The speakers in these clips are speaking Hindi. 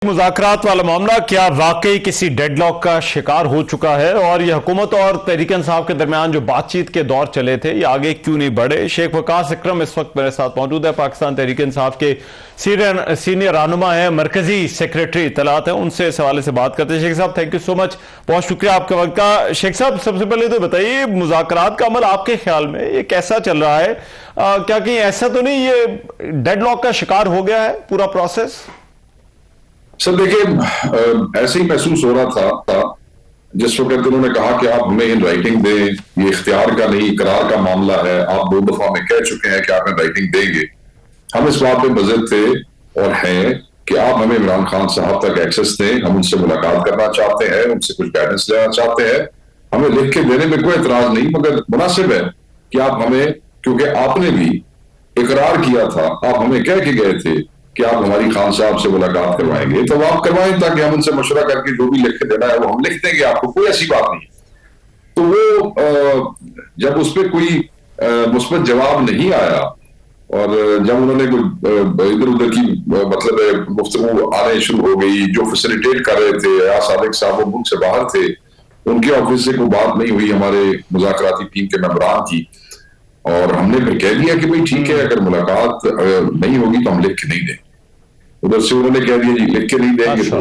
मुज़ाकरात वाला मामला क्या वाकई किसी डेडलॉक का शिकार हो चुका है और यह हुकूमत और तहरीक इंसाफ के दरमियान जो बातचीत के दौर चले थे ये आगे क्यों नहीं बढ़े। शेख वकास इकरम इस वक्त मेरे साथ मौजूद है, पाकिस्तान तहरीक इंसाफ के सीनियर रहनुमा है, मरकजी सेक्रेटरी इत्तलात है, उनसे इस हवाले से बात करते हैं। शेख साहब थैंक यू सो मच, बहुत शुक्रिया आपके वक्त का। शेख साहब सबसे पहले तो बताइए मुज़ाकरात का अमल आपके ख्याल में ये कैसा चल रहा है, क्या कहीं ऐसा तो नहीं ये डेडलॉक का शिकार हो गया है पूरा प्रोसेस? सर देखिए, ऐसे ही महसूस हो रहा था जिस वक्त उन्होंने कहा कि आप हमें इन राइटिंग दें, ये इख्तियार का नहीं इकरार का मामला है, आप 2 दफा में कह चुके हैं कि आप हमें राइटिंग देंगे। हम इस बात पे बज़द थे और हैं कि आप हमें इमरान खान साहब तक एक्सेस दें, हम उनसे मुलाकात करना चाहते हैं, उनसे कुछ गाइडेंस लेना चाहते हैं। हमें लिख के देने में कोई एतराज नहीं, मगर मुनासिब है कि आप हमें, क्योंकि आपने भी इकरार किया था, आप हमें कह के गए थे कि आप हमारी खान साहब से मुलाकात करवाएंगे, तो आप करवाएं ताकि हम उनसे मशवरा करके जो भी लिख के देना है वो हम लिख देंगे आपको, कोई ऐसी बात नहीं। तो वो जब उस पर कोई मुस्बत जवाब नहीं आया और जब उन्होंने कोई इधर उधर की मतलब गुफ्तगू आने शुरू हो गई, जो फैसिलिटेट कर रहे थे या सादिक साहब वो मुल्क से बाहर थे, उनके ऑफिस से कोई बात नहीं हुई हमारे मुज़ाकराती टीम के मेंबरान की, और हमने फिर कह दिया कि भाई ठीक है, अगर मुलाकात नहीं होगी तो हम लिख के नहीं देंगे। उधर से उन्होंने कह दिया जी लिख के नहीं देंगे। तो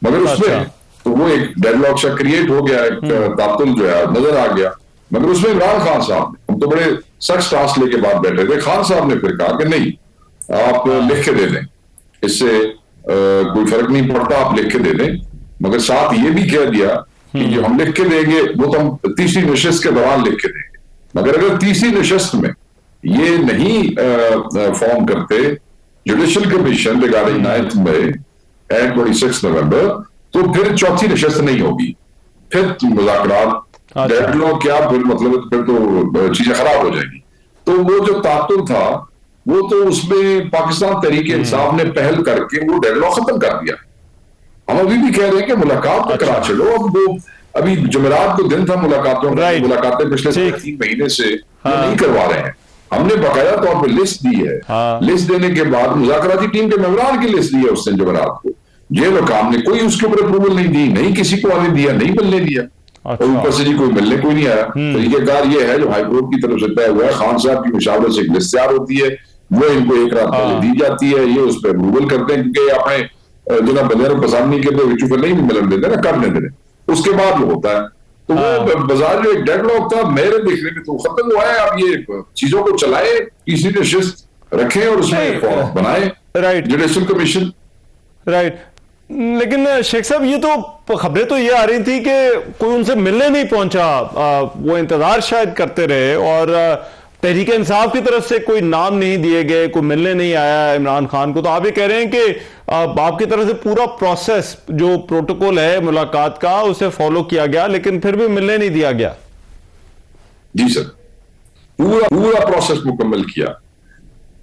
मगर उसमें तो वो एक डेडलॉक सा क्रिएट हो गया, एक तातुल जो है नजर आ गया। मगर उसमें इमरान खान साहब ने, हम तो बड़े सख्त स्टांस लेके बात बैठे थे, खान साहब ने फिर कहा कि नहीं आप लिख के दे दें, इससे कोई फर्क नहीं पड़ता, आप लिख के दे दें। मगर साथ ये भी कह दिया कि जो हम लिख के देंगे वो तो हम तीसरी नशिस्त के दौरान लिख के देंगे। मगर अगर तीसरी नशिस्त में ये नहीं फॉर्म करते judicial commission regarding 9th May and 26 November, तो फिर चौथी नशिस्त नहीं होगी, फिर मुज़ाकरात डेडलॉक क्या, फिर मतलब फिर तो चीजें खराब हो जाएंगी। तो वो जो तातुल था वो तो उसमें पाकिस्तान तहरीक इंसाफ ने पहल करके वो डेडलॉक खत्म कर दिया। हम अभी भी कह रहे हैं कि मुलाकात तो करा चलो, अब वो अभी जुमेरात को दिन था मुलाकातों का, मुलाकातें पिछले 3 महीने से नहीं करवा रहे हैं। हमने बकाया तौर पर लिस्ट दी है, लिस्ट देने के बाद मुज़ाकराती टीम के मेंबरान की लिस्ट दी है उसने जुमेरात को, ये वकाम ने कोई उसके ऊपर अप्रूवल नहीं दी, नहीं किसी को आने दिया, नहीं मिलने दिया। और ऊपर से जी कोई मिलने कोई नहीं आया। तरीकेकार ये है जो हाईकोर्ट की तरफ से तय हुआ है, खान साहब की मुशावरत से एक लिस्ट तैयार होती है, वो इनको एक रात पहले दी जाती है, ये उस पर अप्रूवल करते हैं, क्योंकि अपने जो ना बंदे पसंद नहीं करते विचू नहीं मिलन देते ना, करने देते, उसके बाद वो होता है। तो वो बाजार जो एक डेडलॉक था मेरे देखने में तो खत्म हुआ है। अब ये चीजों को चलाए, किसी ने शिस्त रखें और उसमें बनाए जुडिशल कमीशन। राइट, लेकिन शेख साहब ये तो खबरें तो ये आ रही थी कि कोई उनसे मिलने नहीं पहुंचा, वो इंतजार शायद करते रहे और तहरीक इंसाफ की तरफ से कोई नाम नहीं दिए गए, कोई मिलने नहीं आया इमरान खान को। तो आप ये कह रहे हैं कि आपकी तरफ से पूरा प्रोसेस जो प्रोटोकॉल है मुलाकात का उसे फॉलो किया गया, लेकिन फिर भी मिलने नहीं दिया गया? जी सर, पूरा प्रोसेस मुकम्मल किया।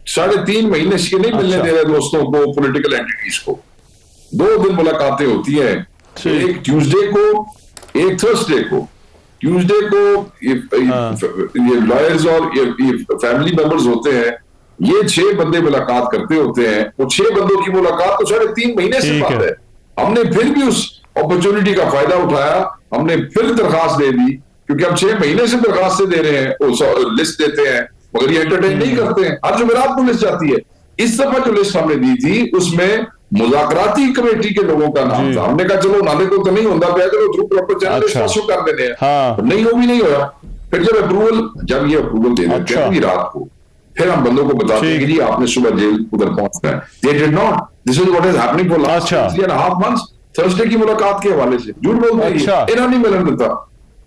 3.5 महीने से नहीं मिलने दे रहे दोस्तों को, पॉलिटिकल एंटिटीज को। 2 दिन मुलाकातें होती हैं, एक ट्यूसडे को, एक थर्सडे को। ट्यूसडे को ये लॉयर्स और ये फैमिली मेंबर्स होते हैं, ये 6 बंदे मुलाकात करते होते हैं। वो 6 बंदों की मुलाकात तो 3.5 महीने से बात है। हमने फिर भी उस अपॉर्चुनिटी का फायदा उठाया, हमने फिर दरखास्त दे दी, क्योंकि हम 6 महीने से दरखास्तें दे रहे हैं, लिस्ट देते हैं, मगर ये एंटरटेन नहीं करते हैं। हर जुमेरात को लिस्ट जाती है। इस दफा जो लिस्ट हमने दी थी उसमें मुज़ाकराती कमेटी के लोगों का नाम था। हमने कहा चलो नाले को तो नहीं होता, चलो थ्रू प्रॉपर चैनल कर देने हैं। नहीं, वो भी नहीं होया। फिर जब ये अप्रूवल दे देते हैं रात को, फिर हम बंदों को बताते हैं कि जी आपने सुबह जेल उधर पहुंचना है। They did not. This is what is happening for last 3.5 months. Thursday की मुलाकात के हवाले से झूठ बोलते हैं, इन्होंने नहीं मिलन देता।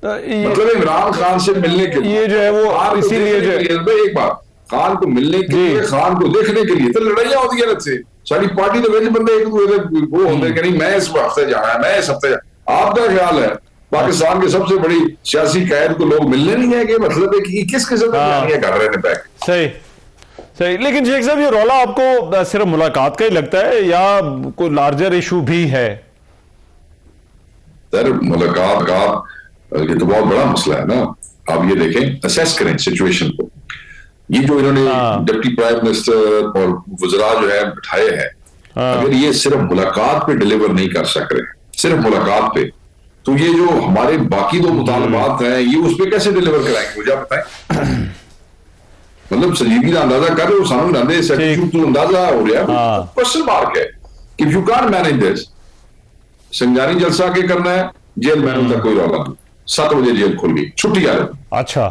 मतलब इमरान खान से मिलने के लिए जो है वो इसीलिए एक बार खान को मिलने के लिए, खान को देखने के लिए तो लड़ाइयां होती है। से सारी पार्टी तो वैसे बंदे एक वो होते कि नहीं मैं इस हफ्ते जाना है, मैं इस हफ्ते आपका ख्याल है पाकिस्तान के सबसे बड़ी सियासी कैद को लोग मिलने नहीं है कि मतलब है कि किस किस्म की कर रहे हैं बैक। सही। लेकिन शेख साहब ये रौला आपको सिर्फ मुलाकात का ही लगता है या कोई लार्जर इशू भी है? सर मुलाकात ये तो बहुत बड़ा मसला है ना। आप ये देखें, असेस करें सिचुएशन को। ये जो इन्होंने डिप्टी प्राइम मिनिस्टर और वज़रा जो है बिठाए हैं, अगर ये सिर्फ मुलाकात पे डिलीवर नहीं कर सक रहे, सिर्फ मुलाकात पे, तो ये जो हमारे बाकी दो मुतालबात हैं ये उस पर कैसे डिलीवर कराएंगे मुझे आप बताएं। मतलब संजीदगी का अंदाजा कर रहे हो, सानू लांदे तो अंदाजा हो रहा है, क्वेश्चन मार्क है। If you can't manage this, संजानी जलसा के करना है, जेल मैनू तक कोई रौला नहीं, 7 बजे जेल खुल गई, छुट्टी आ रही। अच्छा,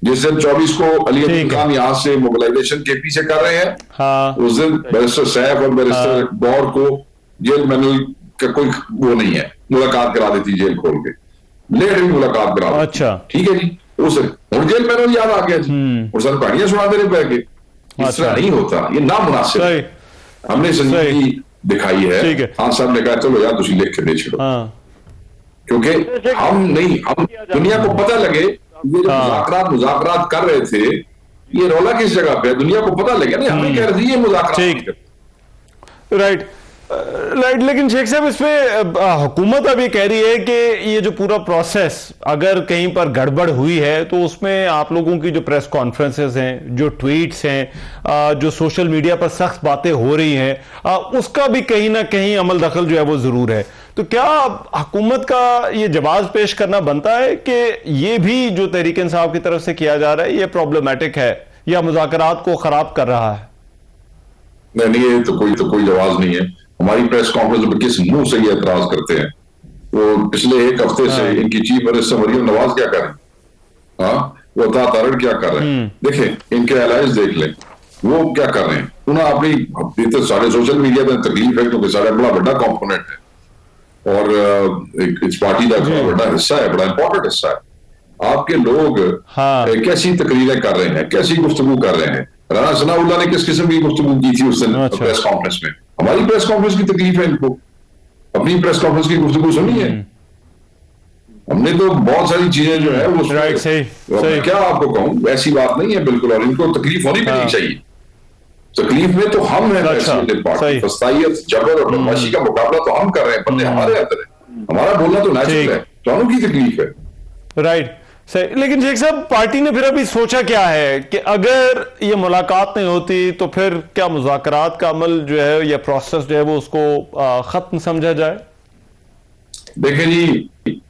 जिस दिन 24 को अली अब्दुल खान यहाँ से मोबिलाइजेशन केपी से कर रहे हैं, हाँ, उस दिन बैरिस्टर सैफ और बैरिस्टर गौर को जेल मैनुअल का कोई वो नहीं है, मुलाकात करा देती जेल खोल के, लेट भी मुलाकात करा देती। अच्छा, ठीक है जी, उस और जेल मैनुअल याद आ गया जी, और सर कहानियां सुना दे रहे बैठ के। इस तरह नहीं होता, ये नामुनासिब है। हमने संजीदगी दिखाई है, खान साहब ने कहा चलो यार तुम लिख के दे छोड़ो, क्योंकि हम नहीं, हम दुनिया को पता लगे ये जो मुज़ाकरात कर रहे थे, ये रौला किस जगह पे है, दुनिया को पता लगे ना, हमें कह रहे थे ये मुज़ाकरात। राइट, लेकिन शेख साहब इसमें हुकूमत अभी कह रही है कि ये जो पूरा प्रोसेस अगर कहीं पर गड़बड़ हुई है तो उसमें आप लोगों की जो प्रेस कॉन्फ्रेंसेस हैं, जो ट्वीट्स हैं, जो सोशल मीडिया पर सख्त बातें हो रही हैं, उसका भी कहीं ना कहीं अमल दखल जो है वो जरूर है। तो क्या हुकूमत का ये जवाब पेश करना बनता है कि ये भी जो तहरीक इंसाफ की तरफ से किया जा रहा है ये प्रॉब्लमैटिक है या मुज़ाकरात को खराब कर रहा है? नहीं, ये तो कोई जवाब नहीं है। हमारी प्रेस कॉन्फ्रेंस में किस मुंह से ये एतराज करते हैं? वो पिछले एक हफ्ते से इनकी चीफ मिनिस्टर मरियम नवाज क्या कर रहे हैं, वो अता तारड़ क्या कर रहे हैं, देखें इनके एलाइज देख लें वो क्या कर रहे हैं। उन्हें अपनी तो सारे सोशल मीडिया में तकलीफ है क्योंकि सारा बड़ा बड़ा कॉम्पोनेंट है और इस पार्टी का बड़ा हिस्सा है, बड़ा इंपॉर्टेंट हिस्सा है। आपके लोग कैसी तकरीरें कर रहे हैं, कैसी गुफ्तगू कर रहे हैं। राना सनाउल्लाह ने किस किस्म की गुफ्तगू की थी उस दिन प्रेस कॉन्फ्रेंस में? हमारी प्रेस कॉन्फ्रेंस की तकलीफ है इनको, अपनी प्रेस कॉन्फ्रेंस की गुफ्तगू सुनी है हमने तो बहुत सारी चीजें जो है वो क्या आपको कहूं, ऐसी बात नहीं है बिल्कुल, और इनको तकलीफ होनी भी नहीं चाहिए। तकलीफ में तो हम हैं, फस्तायत, जबर और बदमाशी का मुकाबला तो हम कर रहे हैं, बंदे हमारे अंदर है, हमारा बोलना तो नेचुरल है, तो उनकी तकलीफ है। राइट, सही। लेकिन शेख साहब पार्टी ने फिर अभी सोचा क्या है कि अगर ये मुलाकात नहीं होती तो फिर क्या मुज़ाकरात का अमल जो है या प्रोसेस जो है वो उसको खत्म समझा जाए? देखें जी,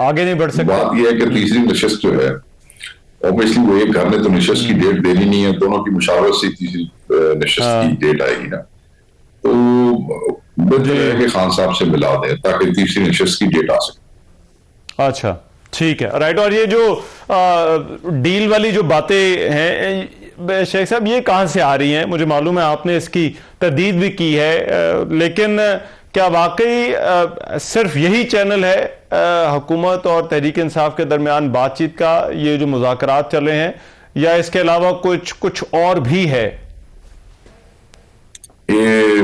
आगे नहीं बढ़ सकते। बात यह है कि तीसरी नशिस्त जो है ऑब्वियसली वो एक घर ने तो नशिस्त की डेट देनी नहीं है, दोनों की मुशावरत से तीसरी नशिस्त की डेट आएगी ना, तो बेहतर है कि खान साहब से मिला दें ताकि तीसरी नशिस्त की डेट आ सके। अच्छा, ठीक है, राइट। और ये जो डील वाली जो बातें हैं शेख साहब ये कहां से आ रही हैं? मुझे मालूम है आपने इसकी तरदीद भी की है, लेकिन क्या वाकई सिर्फ यही चैनल है हुकूमत और तहरीक इंसाफ के दरमियान बातचीत का, ये जो मुज़ाकरात चल रहे हैं, या इसके अलावा कुछ और भी है? ये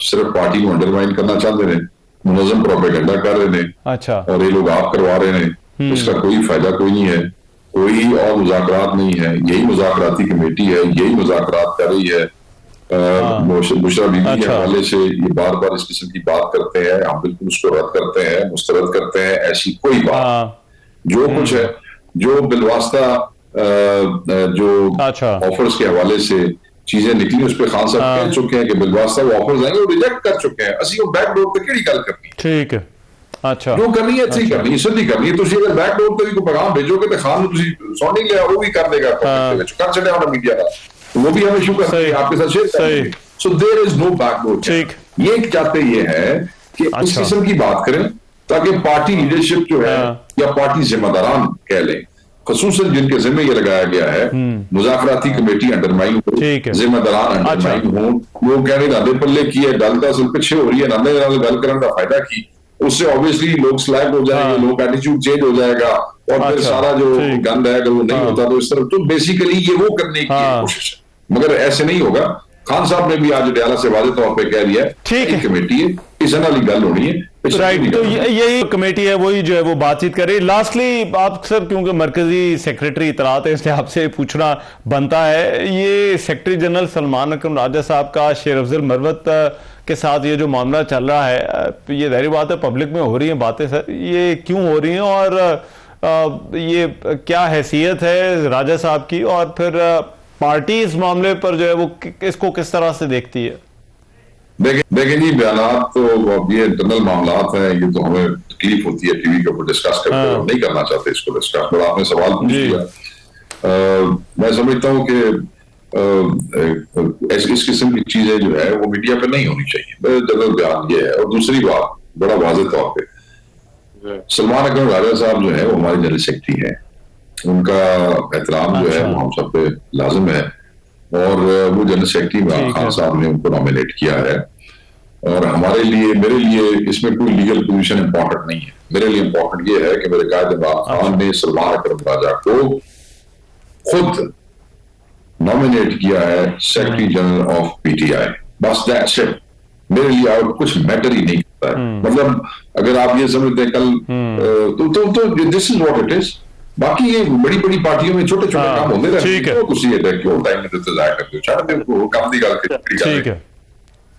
सिर्फ पार्टी को अंडरमाइन करना चाहते हैं, मुनज़्ज़म प्रोपेगेंडा कर रहे हैं। अच्छा, और ये लोग आप करवा रहे हैं, इसका कोई फायदा कोई नहीं है, कोई और मुज़ाकरात नहीं है, यही मुज़ाकराती कमेटी है, यही मुज़ाकरात कर रही है। बुशरा बीबी के हवाले से ये बार बार इस किस्म की बात करते हैं, हम बिल्कुल उसको रद्द करते हैं, मुस्तरद करते हैं। ऐसी कोई बात जो कुछ है, जो बिलवास्ता जो ऑफर्स के हवाले से चीजें निकली उस पर खान साहब कह चुके हैं कि बिलवास्ता वो ऑफर्स आएंगे, वो रिजेक्ट कर चुके हैं। असली वो बैक डोर पे केड़ी गल करनी, ठीक है, अच्छा जो करनी है अच्छी करनी है, सीधी करनी है। तुम अगर बैक डोर पे कोई पैगाम भेजोगे तो खान सुन नहीं लिया, वो भी कर देगा, कर चले होना मीडिया का, वो भी हमें शुक्र है आपके साथ शेयर करेंगे। So there is no back door. ठीक, ये चाहते ये है कि इस किस्म की बात करें ताकि पार्टी लीडरशिप जो है या पार्टी जिम्मेदारान कह लें, खसूसन जिनके जिम्मे ये लगाया गया है, मुज़ाकराती कमेटी अंडरमाइन हो, जिम्मेदारान अंडरमाइन हो, वो कहने नादे पल्ले की है गल तो असल पिछे हो रही है, नादे नाल गल करने का फायदा की, उससे ऑब्वियसली लोग स्लैग हो जाएंगे, लोग एटीट्यूड चेंज हो जाएगा और फिर सारा जो गंद है अगर वो नहीं होता तो इस तरह, तो बेसिकली ये वो करने की कोशिश है, मगर ऐसे नहीं होगा। खान साहब ने भी आज डयाला से वाज़ेह तौर पे कह दिया है कमेटी है, इस वाली गल होनी है, राइट। तो यही कमेटी है, वही जो है वो बातचीत करे। लास्टली आप सर, क्योंकि मरकजी सेक्रेटरी इतलात है इसलिए आपसे पूछना बनता है, ये सेक्रेटरी जनरल सलमान अकरम राजा साहब का शेर अफजल मरवत के साथ ये जो मामला चल रहा है, ये जाहिर बात है पब्लिक में हो रही है बातें सर, ये क्यों हो रही हैं और ये क्या हैसियत है राजा साहब की, और फिर पार्टी इस मामले पर जो है वो इसको किस तरह से देखती है? देखें जी, बयानात तो अब ये इंटरनल मामलात हैं, ये तो हमें तकलीफ होती है टीवी के ऊपर डिस्कस करते हुए, हम नहीं करना चाहते इसको डिस्कस, पर आपने सवाल पूछ जी। लिया। मैं समझता हूँ कि इस किस्म की चीजें जो है वो मीडिया पे नहीं होनी चाहिए, जनरल बयान ये है। और दूसरी बात, बड़ा वाज़ेह तौर पे सलमान अकरम राजा साहब जो है वो हमारे जनरल सेक्रेटरी है, उनका एहतराम जो है वो हम सब पे लाजिम है, और वो जनरल सेक्रेटरी इमरान ठीक खान है। साहब ने उनको नॉमिनेट किया है। और हमारे लिए, मेरे लिए इसमें कोई लीगल पोजीशन इंपॉर्टेंट नहीं है। मेरे लिए इंपॉर्टेंट ये है कि मेरे कायद इमरान खान ने सलमान अकरम राजा को खुद नॉमिनेट किया है सेक्रेटरी जनरल ऑफ पीटीआई, बस दैट्स इट। मेरे लिए और कुछ मैटर ही नहीं करता है। मतलब अगर आप ये समझते हैं कल तो this is what it is. बाकी ये बड़ी बड़ी पार्टियों में छोटे छोटे काम होते रहते हैं, ठीक है। क्यों टाइम में जाया करते हो, छाड़ दे उनको, काम दी गल ठीक है।